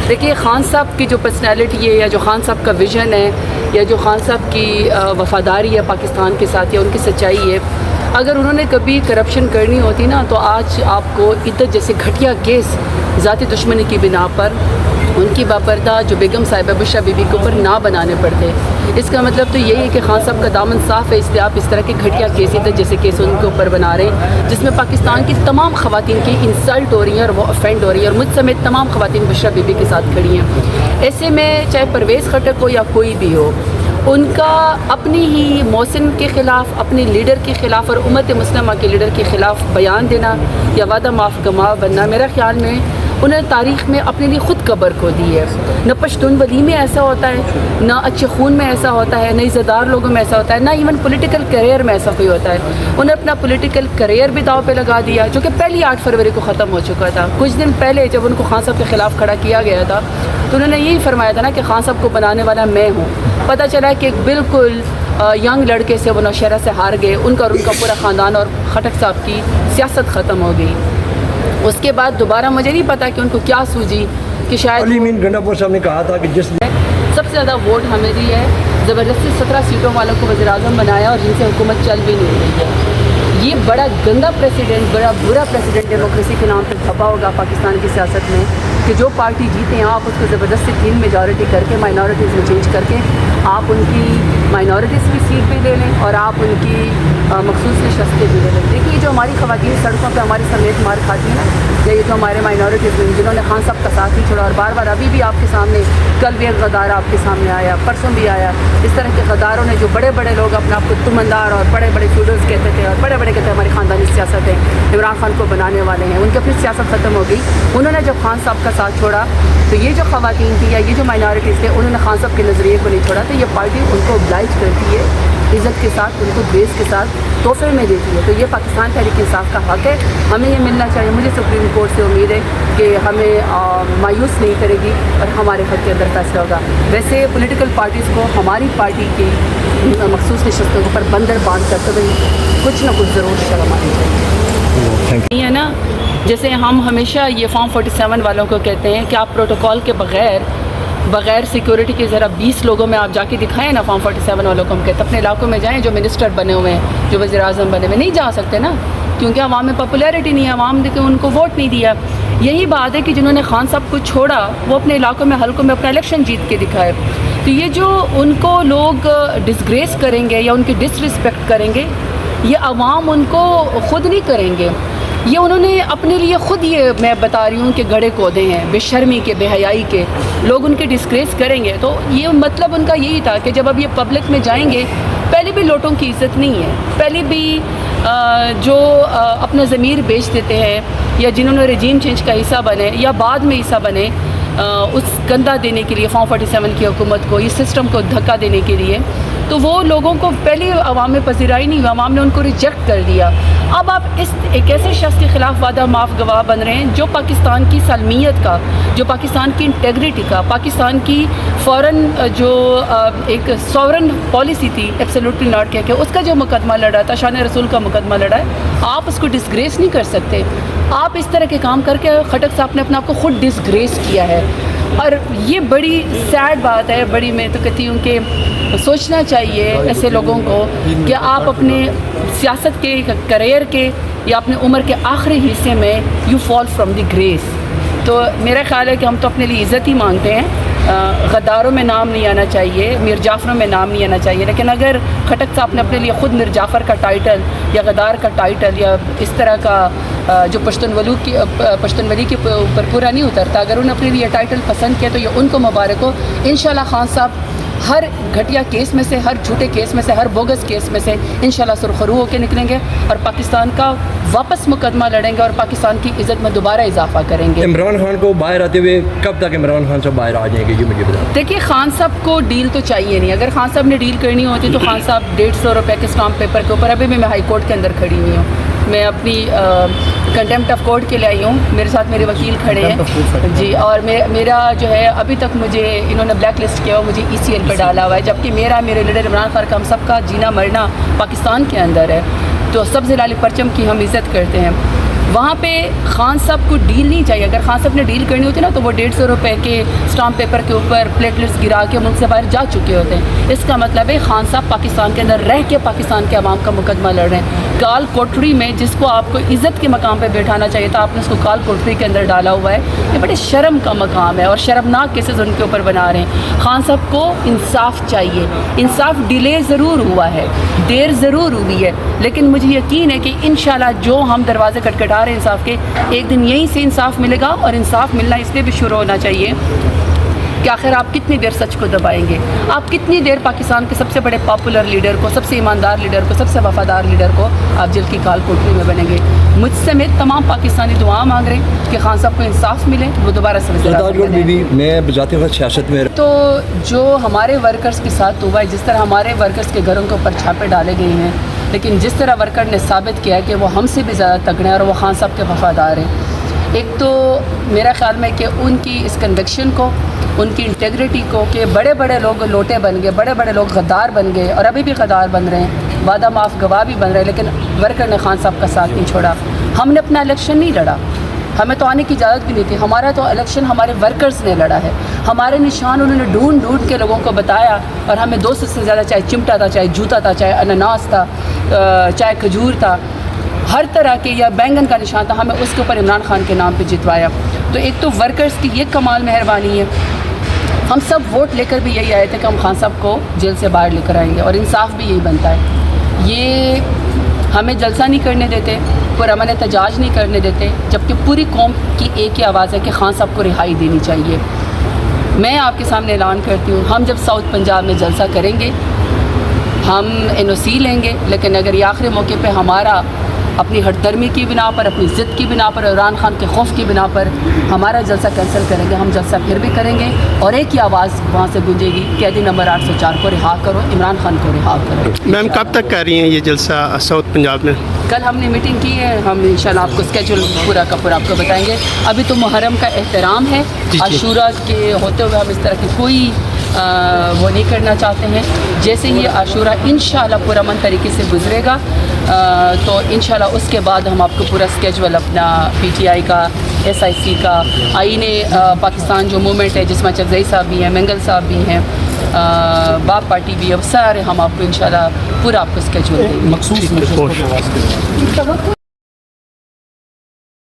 دیکھیے خان صاحب کی جو پرسنالٹی ہے یا جو خان صاحب کا ویژن ہے یا جو خان صاحب کی وفاداری ہے پاکستان کے ساتھ یا ان کی سچائی ہے، اگر انہوں نے کبھی کرپشن کرنی ہوتی نا تو آج آپ کو عدت جیسے گھٹیا کیس ذاتی دشمنی کی بنا پر ان کی باپردہ جو بیگم صاحبہ بشرا بی بی کے اوپر نہ بنانے پڑتے۔ اس کا مطلب تو یہی ہے کہ خان صاحب کا دامن صاف ہے، اس لیے آپ اس طرح کے گھٹیا کیس عدت جیسے کیس ان کے اوپر بنا رہے ہیں جس میں پاکستان کی تمام خواتین کی انسلٹ ہو رہی ہیں اور وہ افینڈ ہو رہی ہیں، اور مجھ سمیت تمام خواتین بشرا بی بی کے ساتھ کھڑی ہیں۔ ایسے میں چاہے پرویز خٹک ہو یا کوئی بھی ہو، ان کا اپنی ہی محسن کے خلاف، اپنے لیڈر کے خلاف اور امت مسلمہ کے لیڈر کے خلاف بیان دینا یا وعدہ معاف گواہ بننا، میرا خیال میں انہیں تاریخ میں اپنے لیے خود قبر کھو دی ہے۔ نہ پشتون ولی میں ایسا ہوتا ہے، نہ اچھے خون میں ایسا ہوتا ہے، نہ عزتدار لوگوں میں ایسا ہوتا ہے، نہ ایون پولیٹیکل کیریئر میں ایسا کوئی ہوتا ہے۔ انہیں اپنا پولیٹیکل کیریئر بھی داؤ پہ لگا دیا جو کہ پہلی 8 فروری کو ختم ہو چکا تھا۔ کچھ دن پہلے جب ان کو خان صاحب کے خلاف کھڑا کیا گیا تھا تو انہوں نے یہی فرمایا تھا نا کہ خان صاحب کو بنانے والا میں ہوں۔ پتہ چلا کہ ایک بالکل ینگ لڑکے سے وہ نوشہرہ سے ہار گئے، ان کا اور ان کا پورا خاندان اور خٹک صاحب کی سیاست ختم ہو گئی۔ اس کے بعد دوبارہ مجھے نہیں پتا کہ ان کو کیا سوجی کہ شاید علی مین گنڈاپور صاحب نے کہا تھا کہ جس سب سے زیادہ ووٹ ہمیں دی ہے، زبردستی 17 سیٹوں والوں کو وزیر اعظم بنایا اور جن سے حکومت چل بھی نہیں رہی ہے۔ یہ بڑا گندا پریسیڈنٹ، بڑا برا پریسیڈنٹ ڈیموکریسی کے نام پہ چھپا ہوگا پاکستان کی سیاست میں کہ جو پارٹی جیتے ہیں آپ اس کو زبردستی 3 میجورٹی کر کے مائنورٹیز میں چینج کر کے آپ ان کی مائنورٹیز کی سیٹ بھی لے لیں اور آپ ان کی مخصوص نشستیں بھی لے لیں۔ دیکھیے جو ہماری خواتین سڑکوں پہ ہماری سمیت مار کھاتی ہیں نا، یا یہ جو ہمارے مائنورٹیز میں جنہوں نے خان صاحب کا ساتھ نہیں چھوڑا اور بار بار ابھی بھی آپ کے سامنے، کل بھی ایک غدار آپ کے سامنے آیا، پرسوں بھی آیا، اس طرح کے غداروں نے جو بڑے بڑے لوگ اپنے آپ کو تمندار اور بڑے بڑے فیوڈلز کہتے تھے اور بڑے بڑے کہتے ہیں ہماری خاندانی سیاست ہے، عمران خان کو بنانے والے ہیں، ان کی اپنی سیاست ختم ہو گئی۔ انہوں نے جب خان صاحب کا ساتھ چھوڑا تو یہ جو خواتین تھی یا یہ جو مائنورٹیز تھے انہوں نے خان صاحب کے نظریے کو نہیں چھوڑا، تو یہ پارٹی ان کو oblige کرتی ہے عزت کے ساتھ، ان کو گریس کے ساتھ تحفے میں دیتی ہے۔ تو یہ پاکستان تحریک انصاف کا حق ہے، ہمیں یہ ملنا چاہیے۔ مجھے سپریم کورٹ سے امید ہے کہ ہمیں مایوس نہیں کرے گی اور ہمارے حق کے اندر فیصلہ ہوگا۔ ویسے پولیٹیکل پارٹیز کو ہماری پارٹی کی مخصوص نشستوں کے اوپر بندر باندھ کرتے ہوئے کچھ نہ کچھ ضرور شرم آنی چاہیے۔ نہیں ہے نا، جیسے ہم ہمیشہ یہ فارم 47 والوں کو کہتے ہیں کہ آپ پروٹوکول کے بغیر سیکیورٹی کے ذرا 20 لوگوں میں آپ جا کے دکھائیں نا، فارم 47 والوں کو ہم کہتے ہیں اپنے علاقوں میں جائیں، جو منسٹر بنے ہوئے ہیں، جو وزیر اعظم بنے ہوئے، نہیں جا سکتے نا کیونکہ عوام میں پاپولیرٹی نہیں ہے، عوام نے ان کو ووٹ نہیں دیا۔ یہی بات ہے کہ جنہوں نے خان صاحب کو چھوڑا وہ اپنے علاقوں میں حلقوں میں اپنا الیکشن جیت کے دکھائے۔ تو یہ جو ان کو لوگ ڈسگریس کریں گے یا ان کی ڈس رسپیکٹ کریں گے، یہ عوام ان کو خود نہیں کریں گے، یہ انہوں نے اپنے لیے خود، یہ میں بتا رہی ہوں کہ گڑھے کودے ہیں بے شرمی کے، بے حیائی کے، لوگ ان کے ڈسگریس کریں گے۔ تو یہ مطلب ان کا یہی تھا کہ جب اب یہ پبلک میں جائیں گے، پہلے بھی لوٹوں کی عزت نہیں ہے، پہلے بھی جو اپنا ضمیر بیچ دیتے ہیں یا جنہوں نے رجیم چینج کا حصہ بنے یا بعد میں حصہ بنے، اس گندہ دینے کے لیے فارم 47 کی حکومت کو، اس سسٹم کو دھکا دینے کے لیے، تو وہ لوگوں کو پہلے عوام میں پذیرائی نہیں ہوئی، عوام نے ان کو ریجیکٹ کر دیا۔ اب آپ ایک ایسے شخص کے خلاف وعدہ معاف گواہ بن رہے ہیں جو پاکستان کی سالمیت کا، جو پاکستان کی انٹیگریٹی کا، پاکستان کی فورن جو ایک سورن پالیسی تھی ایبسولوٹلی ناٹ کہہ کے، اس کا جو مقدمہ لڑا تھا، شان رسول کا مقدمہ لڑا ہے، آپ اس کو ڈسگریس نہیں کر سکتے۔ آپ اس طرح کے کام کر کے خٹک صاحب نے اپنے آپ کو خود ڈسگریس کیا ہے، اور یہ بڑی سیڈ بات ہے۔ بڑی میں تو کہتی ہوں کہ سوچنا چاہیے ایسے لوگوں کو کہ آپ اپنے سیاست کے کیریئر کے یا اپنے عمر کے آخری حصے میں you fall from the grace. تو میرا خیال ہے کہ ہم تو اپنے لیے عزت ہی مانگتے ہیں، غداروں میں نام نہیں آنا چاہیے، میر جعفروں میں نام نہیں آنا چاہیے، لیکن اگر خٹک صاحب نے اپنے لیے خود میر جعفر کا ٹائٹل یا غدار کا ٹائٹل یا اس طرح کا جو پشتون ولی کے اوپر پورا نہیں اترتا، اگر انہوں نے اپنے لیے ٹائٹل پسند کیا تو یہ ان کو مبارک ہو۔ انشاءاللہ خان صاحب ہر گھٹیا کیس میں سے، ہر جھوٹے کیس میں سے، ہر بوگس کیس میں سے انشاءاللہ سرخرو ہو کے نکلیں گے اور پاکستان کا واپس مقدمہ لڑیں گے اور پاکستان کی عزت میں دوبارہ اضافہ کریں گے۔ عمران خان کو باہر آتے ہوئے کب تک عمران خان صاحب باہر آ جائیں گے، یہ مجھے بتائیں۔ دیکھیے خان صاحب کو ڈیل تو چاہیے نہیں، اگر خان صاحب نے ڈیل کرنی ہوتی تو خان صاحب 150 روپے کے اسٹامپ پیپر کے اوپر، ابھی بھی میں ہائی کورٹ کے اندر کھڑی ہوئی ہوں، میں اپنی کنٹمپٹ آف کورٹ کے لیے آئی ہوں، میرے ساتھ میرے وکیل کھڑے ہیں جی، اور میرا جو ہے ابھی تک مجھے انہوں نے بلیک لسٹ کیا ہوا، مجھے ECL پہ ڈالا ہوا ہے، جبکہ میرے لیڈر عمران خان کا، ہم سب کا جینا مرنا پاکستان کے اندر ہے، تو سبز لال پرچم کی ہم عزت کرتے ہیں۔ وہاں پہ خان صاحب کو ڈیل نہیں چاہیے. اگر خان صاحب نے ڈیل کرنی ہوتی نا تو وہ 150 روپے کے اسٹامپ پیپر کے اوپر پلیٹلیٹس گرا کے ملک سے باہر جا چکے ہوتے ہیں. اس کا مطلب ہے خان صاحب پاکستان کے اندر رہ کے پاکستان کے عوام کا مقدمہ لڑ رہے ہیں. کال کوٹری میں جس کو آپ کو عزت کے مقام پہ بیٹھانا چاہیے تھا آپ نے اس کو کال کوٹری کے اندر ڈالا ہوا ہے. یہ بڑے شرم کا مقام ہے اور شرمناک کیسز ان کے اوپر بنا رہے ہیں. خان صاحب کو انصاف چاہیے. انصاف ڈیلے ضرور ہوا ہے, دیر ضرور ہوئی ہے, لیکن مجھے یقین ہے کہ انشاءاللہ جو ہم دروازے کٹکھٹا رہے ہیں انصاف کے, ایک دن یہیں سے انصاف ملے گا. اور انصاف ملنا اس لیے بھی شروع ہونا چاہیے کہ آخر آپ کتنی دیر سچ کو دبائیں گے. آپ کتنی دیر پاکستان کے سب سے بڑے پاپولر لیڈر کو, سب سے ایماندار لیڈر کو, سب سے وفادار لیڈر کو آپ جیل کی کال کوٹری میں بنیں گے. مجھ سمیت تمام پاکستانی دعا مانگ رہے ہیں کہ خان صاحب کو انصاف ملے, وہ دوبارہ سے وزیر اعظم بنے. میں بذاتی وقت سیاست میں تو جو ہمارے ورکرز کے ساتھ ہوا ہے, جس طرح ہمارے ورکرز کے گھروں کے اوپر چھاپے ڈالے گئے ہیں, لیکن جس طرح ورکر نے ثابت کیا ہے کہ وہ ہم سے بھی زیادہ تگڑے ہیں اور وہ خان صاحب کے وفادار ہیں. ایک تو میرا خیال میں کہ ان کی اس کنوکشن کو, ان کی انٹیگریٹی کو, کہ بڑے بڑے لوگ لوٹے بن گئے, بڑے بڑے لوگ غدار بن گئے اور ابھی بھی غدار بن رہے ہیں, وعدہ معاف گواہ بھی بن رہے ہیں, لیکن ورکر نے خان صاحب کا ساتھ نہیں چھوڑا. ہم نے اپنا الیکشن نہیں لڑا, ہمیں تو آنے کی اجازت بھی نہیں تھی. ہمارا تو الیکشن ہمارے ورکرز نے لڑا ہے. ہمارے نشان انہوں نے ڈھونڈ ڈھونڈ کے لوگوں کو بتایا اور ہمیں 200 سے زیادہ, چاہے چمٹا تھا, چاہے جوتا تھا, چاہے انناس تھا, چاہے کھجور تھا, ہر طرح کے, یا بینگن کا نشان تھا, ہمیں اس کے اوپر عمران خان کے نام پہ جتوایا. تو ایک تو ورکرز کی یہ کمال مہربانی ہے. ہم سب ووٹ لے کر بھی یہی آئے تھے کہ ہم خان صاحب کو جیل سے باہر لے کر آئیں گے, اور انصاف بھی یہی بنتا ہے. یہ ہمیں جلسہ نہیں کرنے دیتے, پرامن احتجاج نہیں کرنے دیتے, جبکہ پوری قوم کی ایک ہی آواز ہے کہ خان صاحب کو رہائی دینی چاہیے. میں آپ کے سامنے اعلان کرتی ہوں, ہم جب ساؤتھ پنجاب میں جلسہ کریں گے ہم NOC لیں گے, لیکن اگر یہ آخری موقع پہ ہمارا اپنی ہٹ درمی کی بنا پر, اپنی ضد کی بنا پر, عمران خان کے خوف کی بنا پر ہمارا جلسہ کینسل کریں گے, ہم جلسہ پھر بھی کریں گے. اور ایک ہی آواز وہاں سے گونجے گی, قیدی نمبر 804 کو رہا کرو, عمران خان کو رہا کرو. میم کب تک کر رہی ہیں یہ جلسہ ساؤتھ پنجاب میں؟ کل ہم نے میٹنگ کی ہے, ہم انشاءاللہ آپ کو اسکیجول پورا کا پورا آپ کو بتائیں گے. ابھی تو محرم کا احترام ہے, عاشورہ کے ہوتے ہوئے ہم اس طرح کی کوئی وہ نہیں کرنا چاہتے ہیں. جیسے یہ عاشورہ انشاءاللہ پرامن طریقے سے گزرے گا تو انشاءاللہ اس کے بعد ہم آپ کو پورا اسکیجول اپنا PTI کا, SIC کا, آئین پاکستان جو موومنٹ ہے جس میں چغزئی صاحب بھی ہیں, مینگل صاحب بھی ہیں, باپ پارٹی بھی, اب سارے ہم آپ کو انشاءاللہ پورا آپ کو اسکیجول دیں گے. مخصوص